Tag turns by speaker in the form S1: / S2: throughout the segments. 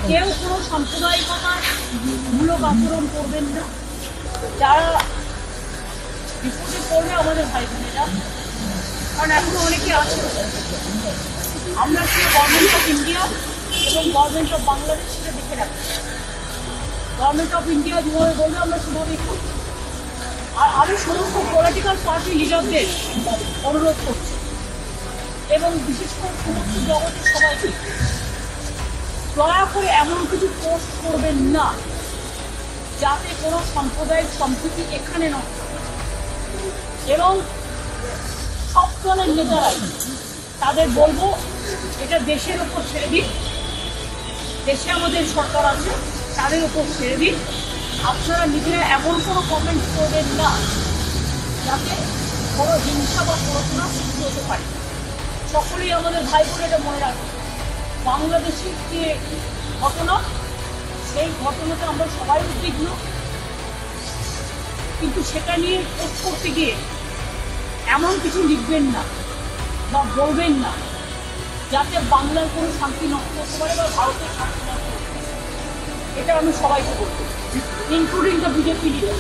S1: কেউ কোনো সাম্প্রদায়িকতার মূলক আচরণ করবেন না। যারা বিপদে পড়বে আমাদের ভাই বোনেরা, কারণ এখনো অনেকে আছে। আমরা কি গভর্নমেন্ট অফ ইন্ডিয়া এবং গভর্নমেন্ট অফ বাংলাদেশ সেটা দেখে রাখবো। গভর্নমেন্ট অফ ইন্ডিয়া যেভাবে বলবে আমরা সেভাবেই করবো। আর আমি সমস্ত পলিটিক্যাল পার্টি লিডারদের অনুরোধ করছি এবং বিশেষ করে সমস্ত জগতের সবাইকে, দয়া করে এমন কিছু পোস্ট করবেন না যাতে কোনো সাম্প্রদায়িক সম্প্রীতি এখানে নষ্ট হয়। এবং সব দলের নেতারাই তাদের বলবো এটা দেশের ওপর ছেড়ে দিন, দেশে আমাদের সরকার আছে তাদের ওপর ছেড়ে দিন। আপনারা নিজেরা এমন কোনো কমেন্ট করবেন না যাতে কোনো হিংসা বা পড়াশোনা সৃষ্টি হতে পারে। সকলেই আমাদের ভাই বোন এটা মনে রাখবে, বাংলাদেশের যে ঘটনা সেই ঘটনাতে আমরা সবাই উদ্বিগ্ন, কিন্তু সেটা নিয়ে পোস্ট করতে গিয়ে এমন কিছু লিখবেন না বা বলবেন না যাতে বাংলার কোনো শান্তি নষ্ট হতে পারে বা ভারতের শান্তি নষ্ট হতে পারে। এটা আমি সবাইকে বলবো, ইনক্লুডিং দ্য বিজেপি লিডার,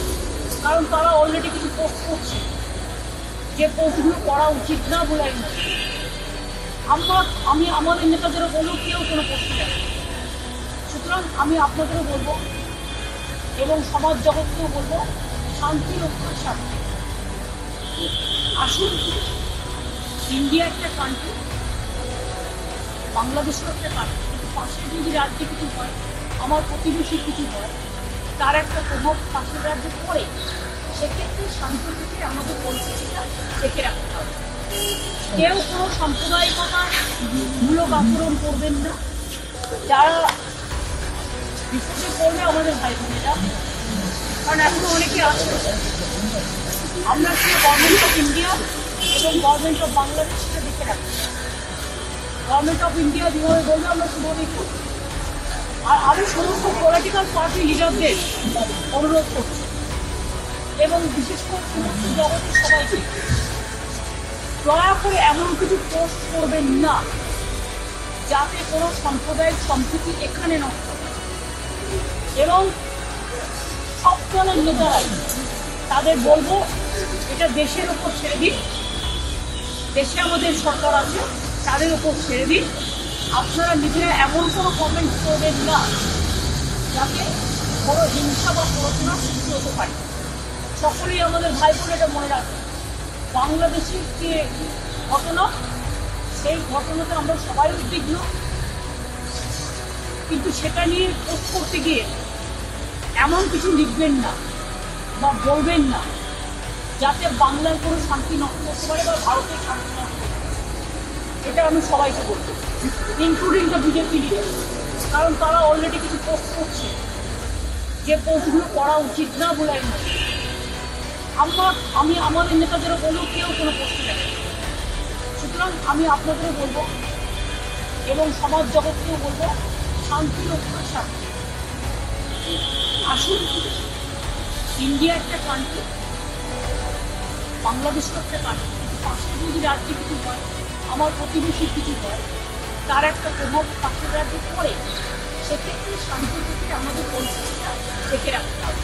S1: কারণ তারা অলরেডি কিছু পোস্ট করছে যে পোস্টগুলো করা উচিত না বলে আমি আমাদের নেতাদেরও বলবো কেউ কোনো পোস্ট দেয়। সুতরাং আমি আপনাদেরও বলবো এবং সমাজ জগৎকেও বলবো, শান্তি রক্ষার স্বার্থে আসুন। ইন্ডিয়া একটা কান্ট্রি, বাংলাদেশের একটা কান্ট্রি, কিন্তু পাশের যদি রাজ্যে কিছু হয়, আমার প্রতিবেশী কিছু হয়, তার একটা প্রভাব পাশের রাজ্যে পড়ে। সেক্ষেত্রে শান্তি থেকে আমাদের পরিস্থিতিটা দেখে রাখতে হবে। কেউ কোনো সাম্প্রদায়িকতার মূলক আচরণ করবেন না। যারা বিপদে পড়বে আমাদের ভাই বোনেরা, কারণ এখনো অনেকে আছে। আমরা কি গভর্নমেন্ট অফ ইন্ডিয়া এবং গভর্নমেন্ট অফ বাংলাদেশ সেটা দেখে রাখবো। গভর্নমেন্ট অফ ইন্ডিয়া যেভাবে বলবে আমরা সেভাবেই করবো। আর আমি সমস্ত পলিটিক্যাল পার্টি লিডারদের অনুরোধ করছি এবং বিশেষ করে সমস্ত জগতের সবাইকে, দয়া করে এমন কিছু পোস্ট করবেন না যাতে কোনো সাম্প্রদায়িক সম্প্রীতি এখানে নষ্ট হয়। এবং সব দলের নেতারাই তাদের বলবো এটা দেশের ওপর ছেড়ে দিন, দেশে আমাদের সরকার আছে তাদের ওপর ছেড়ে দিন। আপনারা নিজেরা এমন কোনো কমেন্ট করবেন না যাতে কোনো হিংসা বা পড়াশোনা সৃষ্টি হতে পারে। সকলেই আমাদের ভাই বোন এটা মনে রাখবে, বাংলাদেশের যে ঘটনা সেই ঘটনাতে আমরা সবাই উদ্বিগ্ন, কিন্তু সেটা নিয়ে পোস্ট করতে গিয়ে এমন কিছু লিখবেন না বা বলবেন না যাতে বাংলার কোনো শান্তি নষ্ট হতে পারে বা ভারতের শান্তি নষ্ট হতে পারে। এটা আমি সবাইকে বলবো, ইনক্লুডিং দ্য বিজেপি লিডার, কারণ তারা অলরেডি কিছু পোস্ট করছে যে পোস্টগুলো করা উচিত না বলে আমি আমাদের নেতাদেরও বলবো কেউ কোনো পোস্ট দেয়। সুতরাং আমি আপনাদেরও বলবো এবং সমাজ জগৎকেও বলবো, শান্তি রক্ষার স্বার্থে আসুন। ইন্ডিয়া একটা কান্ট্রি, বাংলাদেশের একটা কান্ট্রি, কিন্তু পাশের যদি রাজ্যে কিছু হয়, আমার প্রতিবেশী কিছু হয়, তার একটা প্রভাব পাশের রাজ্যে পড়ে। সেক্ষেত্রে শান্তি থেকে আমাদের পরিস্থিতিটা দেখে রাখতে হবে।